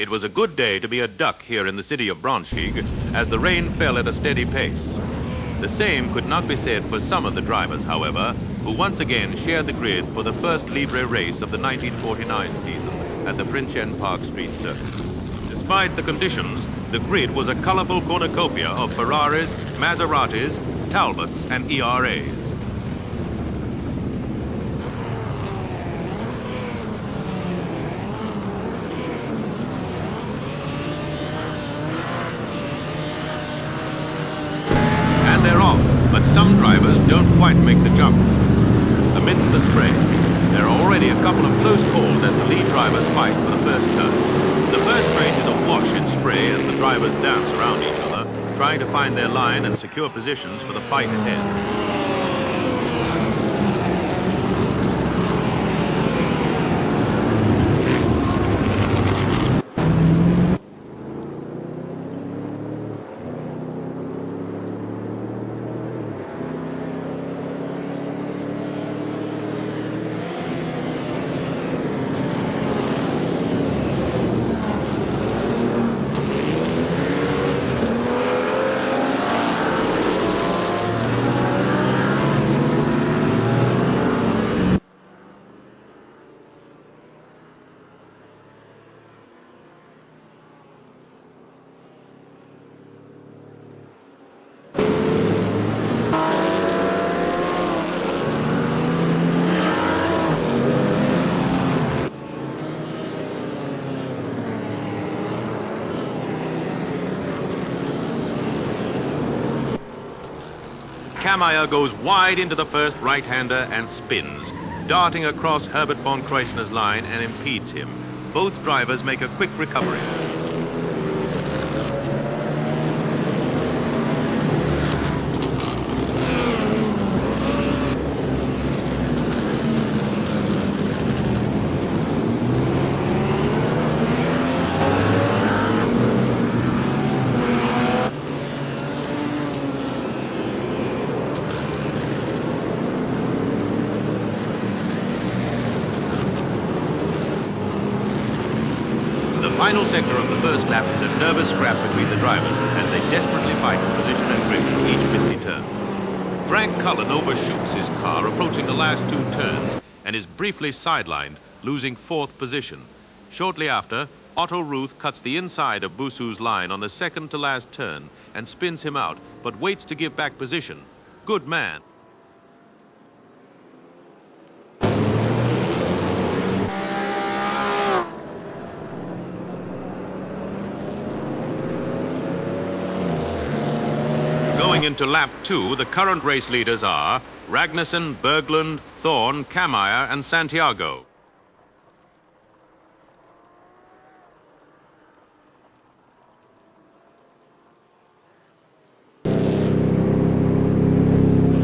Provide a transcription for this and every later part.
It was a good day to be a duck here in the city of Braunschweig, as the rain fell at a steady pace. The same could not be said for some of the drivers, however, who once again shared the grid for the first libre race of the 1949 season at the Prinzenpark street circuit. Despite the conditions, the grid was a colorful cornucopia of Ferraris, Maseratis, Talbots, and ERAs. And they're off, but some drivers don't quite make the jump. Amidst the spray, there are already a couple of close calls as the lead drivers fight for the first turn. The first straight is awash in spray as the drivers dance around each other, trying to find their line and secure positions for the fight ahead. Kammeyer goes wide into the first right-hander and spins, darting across Herbert von Kreuzner's line and impedes him. Both drivers make a quick recovery. The final sector of the first lap is a nervous scrap between the drivers as they desperately fight for position and grip through each misty turn. Frank Cullen overshoots his car approaching the last two turns and is briefly sidelined, losing fourth position. Shortly after, Otto Ruth cuts the inside of Busu's line on the second to last turn and spins him out, but waits to give back position. Good man. Going into lap 2, the current race leaders are Ragnarsson, Berglund, Thorn, Kammeyer, and Santiago.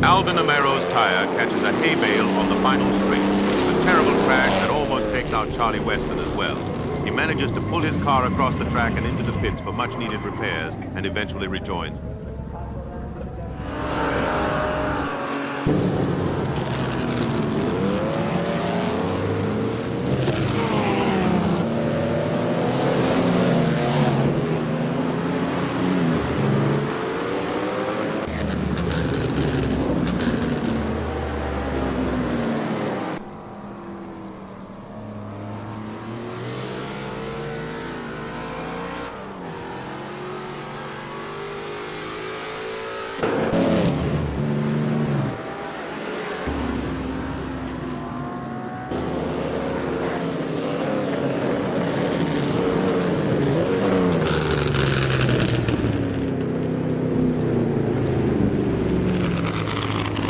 Alvin Amero's tire catches a hay bale on the final straight. A terrible crash that almost takes out Charlie Weston as well. He manages to pull his car across the track and into the pits for much-needed repairs and eventually rejoins.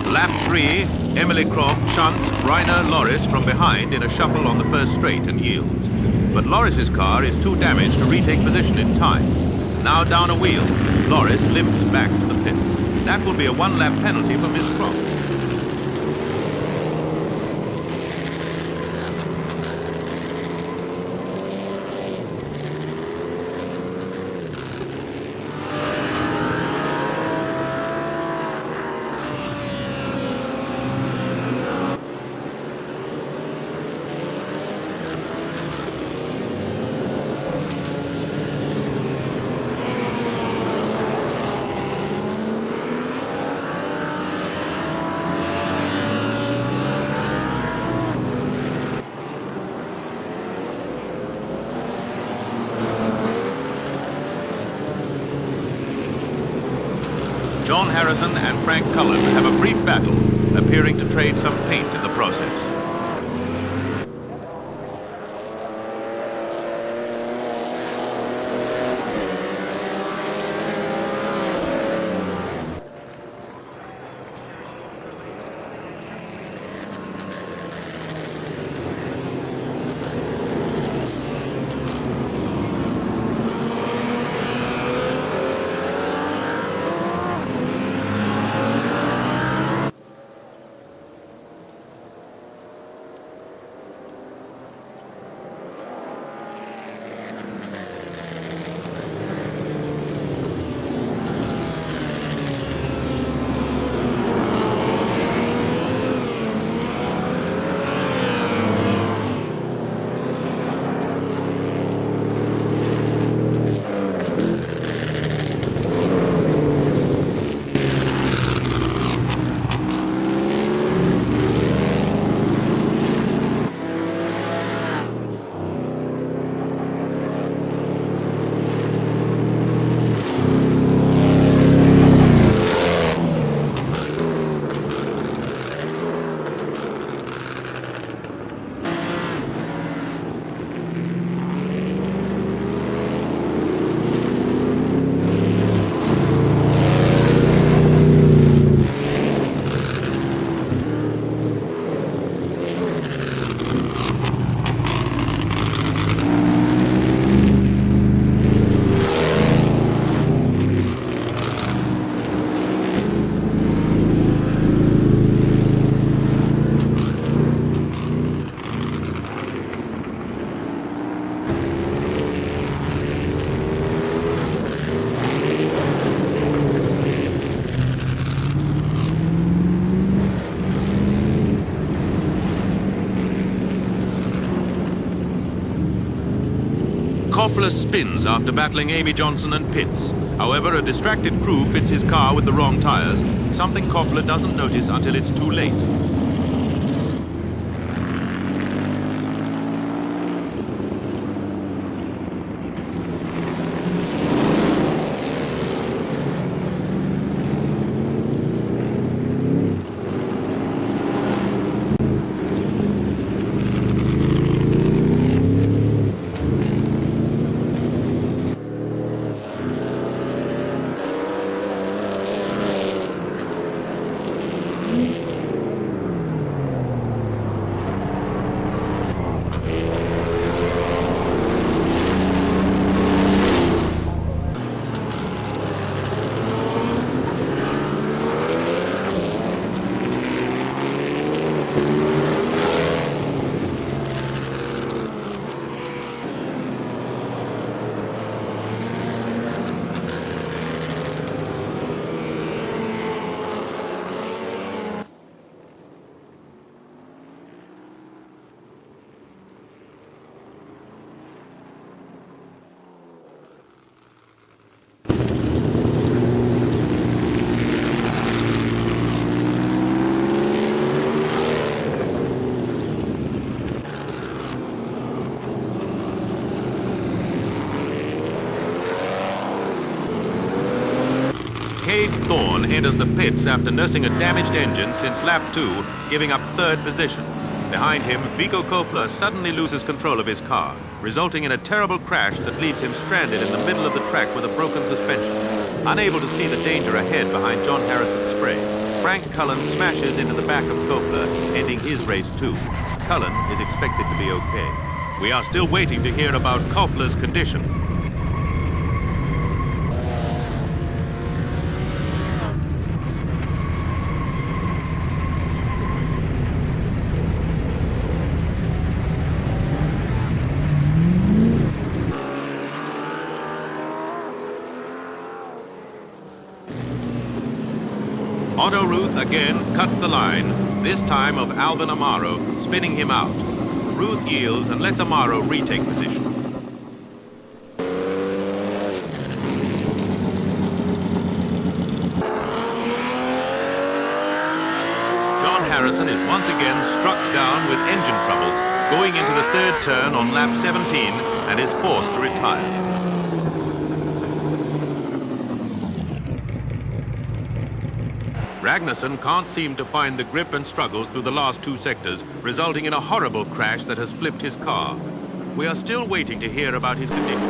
Lap 3, Emily Croft shunts Rainer Loris from behind in a shuffle on the first straight and yields. But Loris's car is too damaged to retake position in time. Now down a wheel, Loris limps back to the pits. That will be a one-lap penalty for Miss Croft. Harrison and Frank Cullen have a brief battle, appearing to trade some paint in the process. Koffler spins after battling Amy Johnson and Pitts. However, a distracted crew fits his car with the wrong tires, something Koffler doesn't notice until it's too late. Thorne enters the pits after nursing a damaged engine since lap 2, giving up third position. Behind him, Vico Koffler suddenly loses control of his car, resulting in a terrible crash that leaves him stranded in the middle of the track with a broken suspension. Unable to see the danger ahead behind John Harrison's spray, Frank Cullen smashes into the back of Koffler, ending his race too. Cullen is expected to be okay. We are still waiting to hear about Koffler's condition. Otto Ruth again cuts the line, this time of Alvin Amaro, spinning him out. Ruth yields and lets Amaro retake position. John Harrison is once again struck down with engine troubles, going into the third turn on lap 17 and is forced to retire. Ragnarsson can't seem to find the grip and struggles through the last two sectors, resulting in a horrible crash that has flipped his car. We are still waiting to hear about his condition.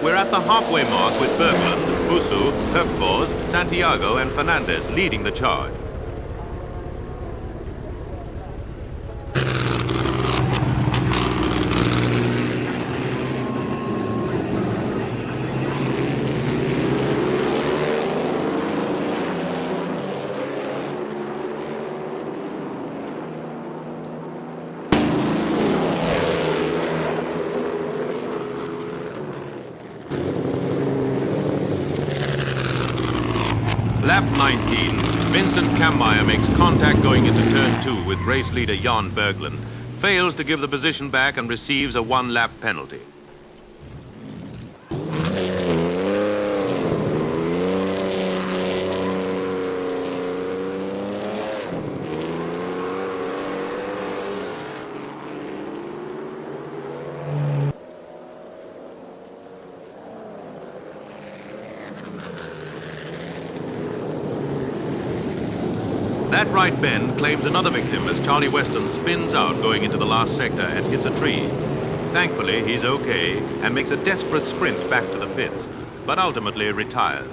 We're at the halfway mark with Berglund, Busu, Höfbors, Santiago and Fernandez leading the charge. Lap 19, Vincent Kammeier makes contact going into turn 2 with race leader Jan Berglund, fails to give the position back and receives a one-lap penalty. That right bend claims another victim as Charlie Weston spins out going into the last sector and hits a tree. Thankfully, he's okay and makes a desperate sprint back to the pits, but ultimately retires.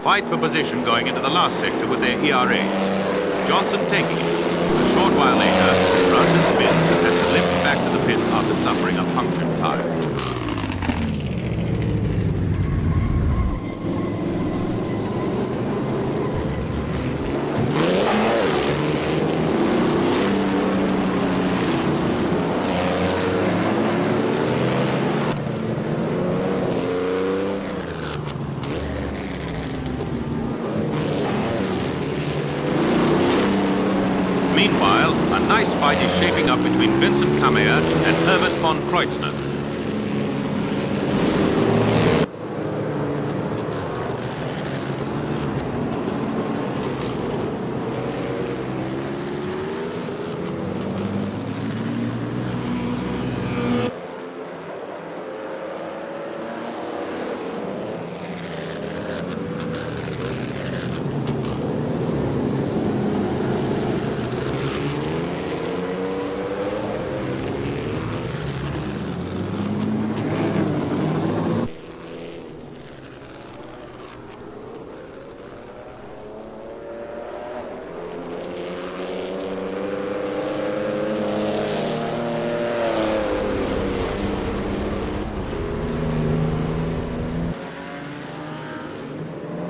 Fight for position going into the last sector with their ERAs. Johnson taking it. A short while later, Francis spins and has to lift back to the pits after suffering a punctured tire. Meanwhile, a nice fight is shaping up between Vincent Kammeier and Herbert von Kreutzner.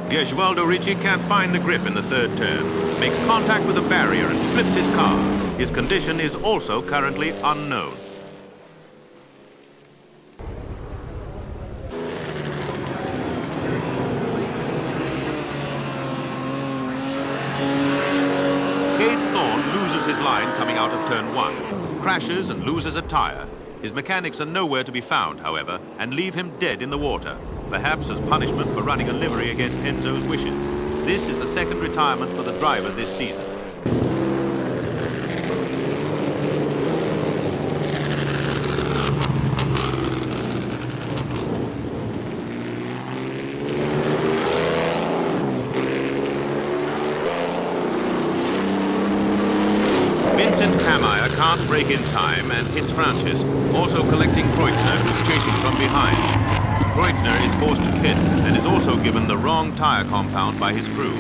Gesualdo Ricci can't find the grip in the third turn, makes contact with a barrier and flips his car. His condition is also currently unknown. Cade Thorne loses his line coming out of turn 1, crashes and loses a tire. His mechanics are nowhere to be found, however, and leave him dead in the water, perhaps as punishment for running a livery against Enzo's wishes. This is the second retirement for the driver this season. Vincent Kammeier can't break in time and hits Francis, also collecting Kreutzner, who's chasing from behind. Kreutzner is forced to pit and is also given the wrong tire compound by his crew.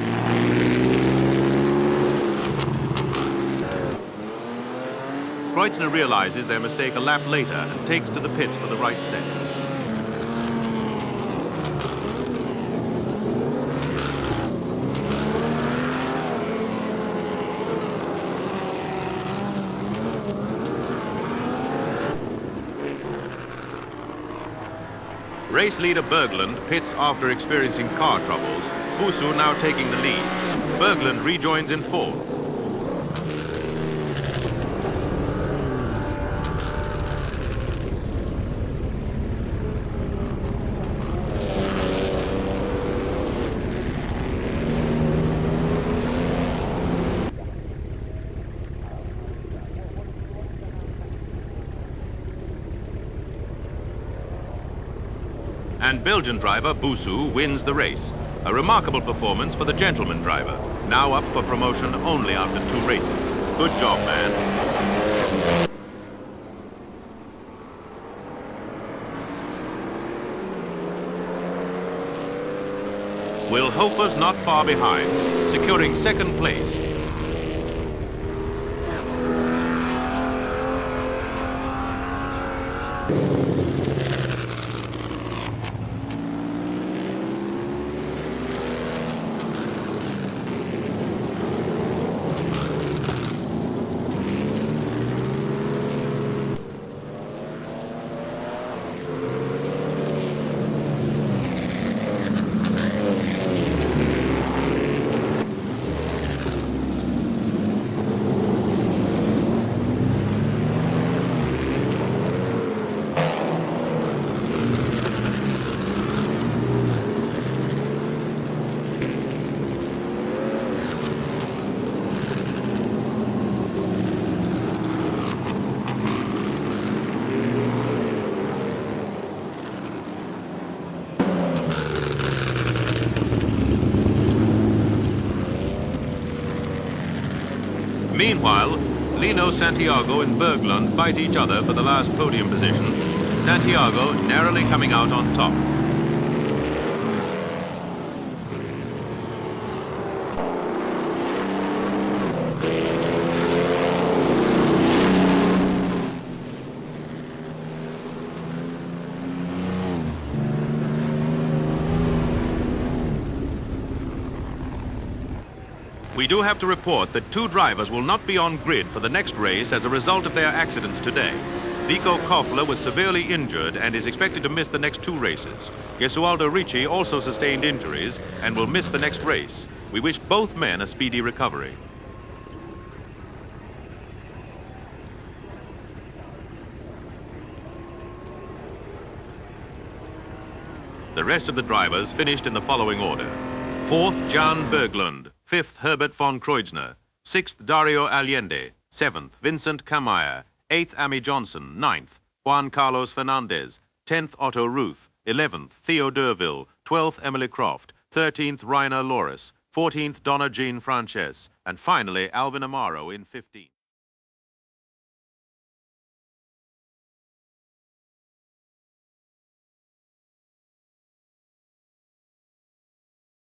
Kreutzner realizes their mistake a lap later and takes to the pits for the right set. Race leader Berglund pits after experiencing car troubles, Busu now taking the lead. Berglund rejoins in fourth. And Belgian driver Busu wins the race. A remarkable performance for the gentleman driver, now up for promotion only after 2 races. Good job, man. Will Hofer's not far behind, securing second place. Meanwhile, Lino Santiago and Berglund fight each other for the last podium position. Santiago narrowly coming out on top. We do have to report that 2 drivers will not be on grid for the next race as a result of their accidents today. Vico Koffler was severely injured and is expected to miss the next 2 races. Gesualdo Ricci also sustained injuries and will miss the next race. We wish both men a speedy recovery. The rest of the drivers finished in the following order. 4th, Jan Berglund. 5th, Herbert von Kreutzner. 6th, Dario Allende. 7th, Vincent Kammeyer. 8th, Amy Johnson. 9th, Juan Carlos Fernandez. 10th, Otto Ruth. 11th, Theo Derville. 12th, Emily Croft. 13th, Rainer Loris. 14th, Donna Jean Frances. And finally, Alvin Amaro in 15th.